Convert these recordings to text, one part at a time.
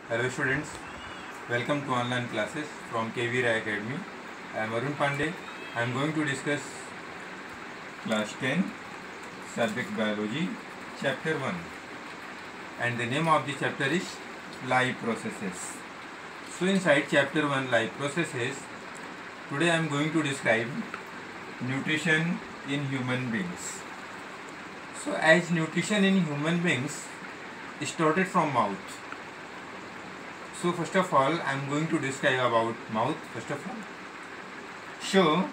Hello students, welcome to online classes from KV Rai Academy. I am Arun Pandey. I am going to discuss class 10 subject biology chapter 1 and the name of the chapter is life processes. So inside chapter 1 life processes, today I am going to describe nutrition in human beings. So as nutrition in human beings started from mouth. So first of all, I am going to describe about mouth first of all. So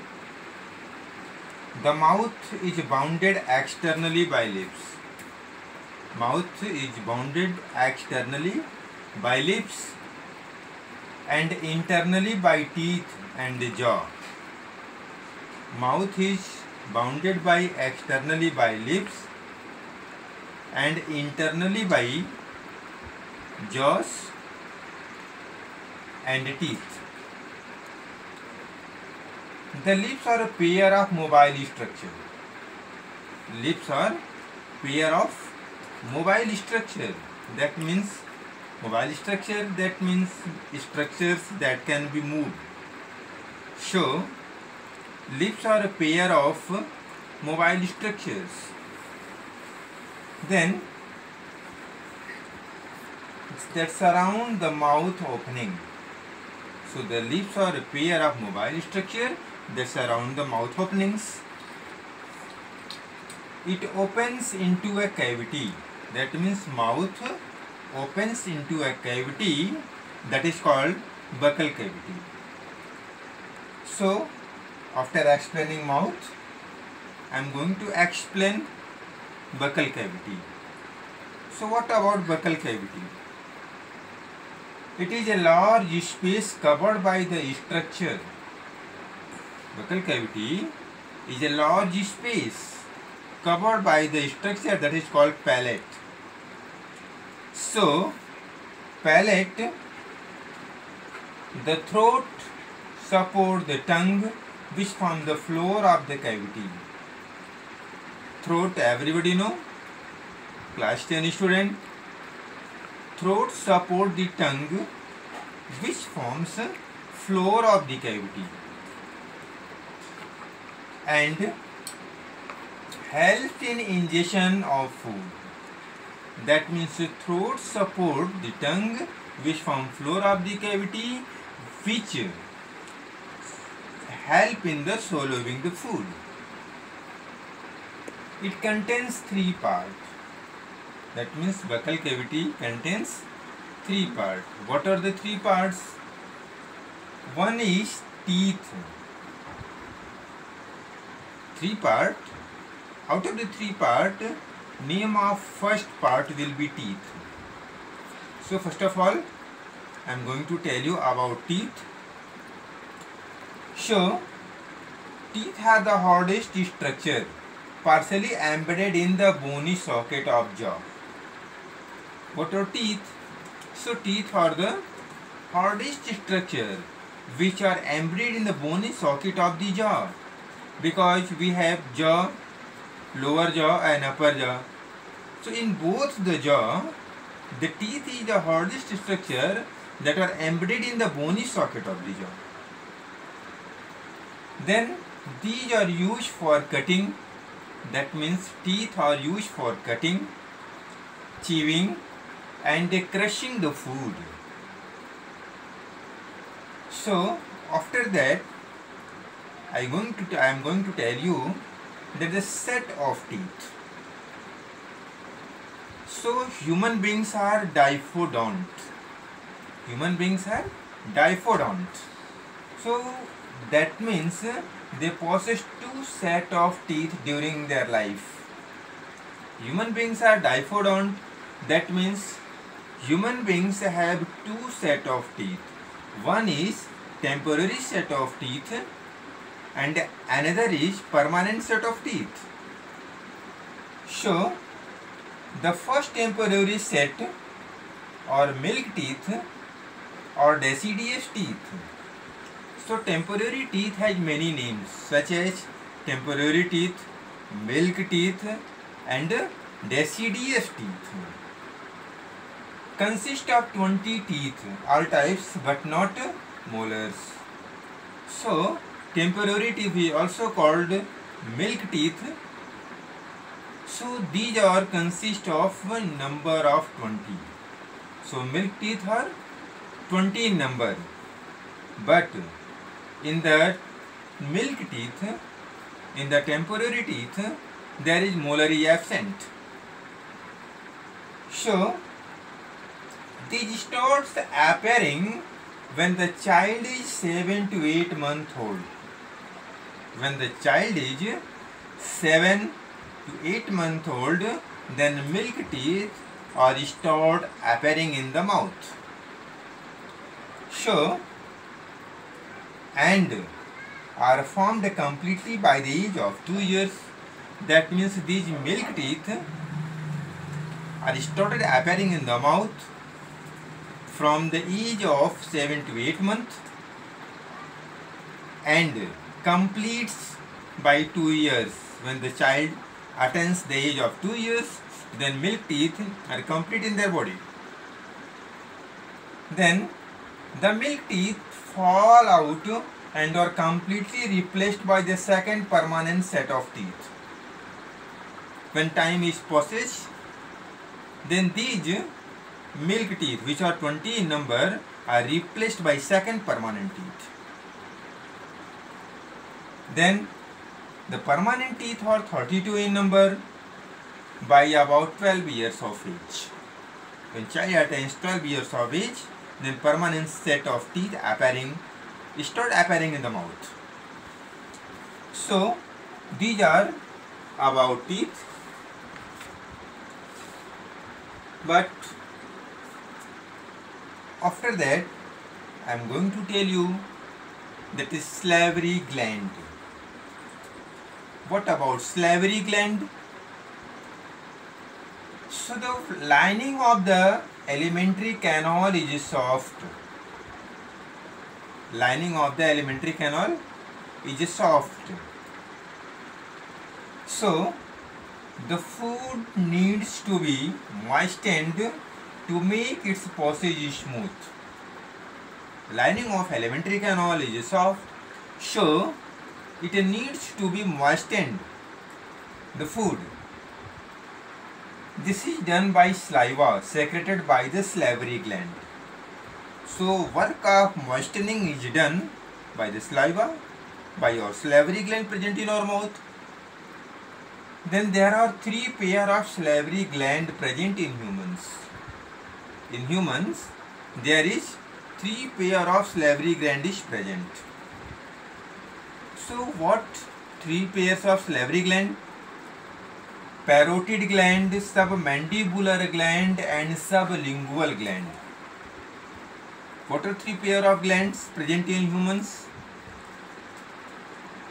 the mouth is bounded externally by lips. Mouth is bounded externally by lips and internally by teeth and jaw. Mouth is bounded by externally by lips and internally by jaws and teeth. The lips are a pair of mobile structure. Lips are pair of mobile structure. That means mobile structure. That means structures that can be moved. So lips are a pair of mobile structures. Then that surround the mouth opening. So the lips are a pair of mobile structure that surround the mouth openings. It opens into a cavity. That means mouth opens into a cavity that is called buccal cavity. So after explaining mouth, I am going to explain buccal cavity. So what about buccal cavity? It is a large space covered by the structure. Buccal cavity is a large space covered by the structure that is called palate. So, palate, the throat support the tongue which form the floor of the cavity. Throat, everybody know? Class 10 student. Throat support the tongue which forms floor of the cavity and helps in ingestion of food. That means throat support the tongue which form floor of the cavity which help in the swallowing the food. It contains three parts. That means buccal cavity contains three parts. What are the three parts? One is teeth. Three part. Out of the three part, name of first part will be teeth. So first of all, I am going to tell you about teeth. So teeth have the hardest structure, partially embedded in the bony socket of jaw. What are teeth? So teeth are the hardest structure which are embedded in the bony socket of the jaw, because we have jaw, lower jaw and upper jaw. So in both the jaw, the teeth is the hardest structure that are embedded in the bony socket of the jaw. Then these are used for cutting. That means teeth are used for cutting, chewing and crushing the food. So after that, I am going to tell you that the set of teeth. So human beings are diphodont. Human beings are diphodont. So that means they possess two set of teeth during their life. Human beings are diphodont. That means human beings have two set of teeth. One is temporary set of teeth and another is permanent set of teeth. So the first temporary set or milk teeth or deciduous teeth. So temporary teeth has many names such as temporary teeth, milk teeth and deciduous teeth. consist of 20 teeth, all types but not molars. So temporary teeth is also called milk teeth. So these are consist of a number of 20. So milk teeth are 20 in number, but in the milk teeth, in the temporary teeth, there is molar is absent. So these starts appearing when the child is 7 to 8 months old. When the child is 7 to 8 months old, then milk teeth are start appearing in the mouth. So, and are formed completely by the age of 2 years. That means these milk teeth are started appearing in the mouth from the age of 7 to 8 months and completes by 2 years. When the child attains the age of 2 years, then milk teeth are complete in their body. Then the milk teeth fall out and are completely replaced by the second permanent set of teeth. When time is passed, then these milk teeth, which are 20 in number, are replaced by second permanent teeth. Then the permanent teeth are 32 in number by about 12 years of age. When child attains 12 years of age, then permanent set of teeth start appearing in the mouth. So these are about teeth, but after that I am going to tell you that is salivary gland. What about salivary gland? So the lining of the alimentary canal is soft. Lining of the alimentary canal is soft. So the food needs to be moistened to make its passage smooth. Lining of alimentary canal is soft, so it needs to be moistened, the food. This is done by saliva secreted by the salivary gland. So work of moistening is done by the saliva, by your salivary gland present in our mouth. Then there are 3 pair of salivary gland present in humans. In humans, there is 3 pair of salivary gland is present. So what 3 pairs of salivary gland? Parotid gland, submandibular gland and sublingual gland. What are 3 pair of glands present in humans?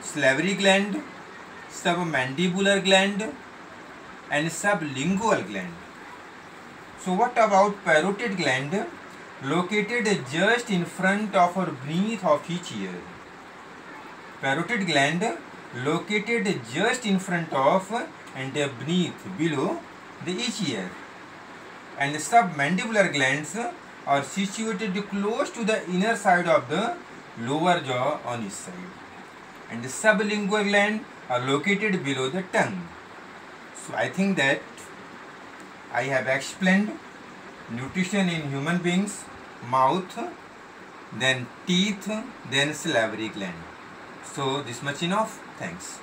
Salivary gland, submandibular gland and sublingual gland. So what about parotid gland? Located just in front of or beneath of each ear. Parotid gland located just in front of and beneath, below the each ear. And submandibular glands are situated close to the inner side of the lower jaw on each side. And the sublingual gland are located below the tongue. So I think that I have explained nutrition in human beings: mouth, then teeth, then salivary gland. So this much enough. Thanks.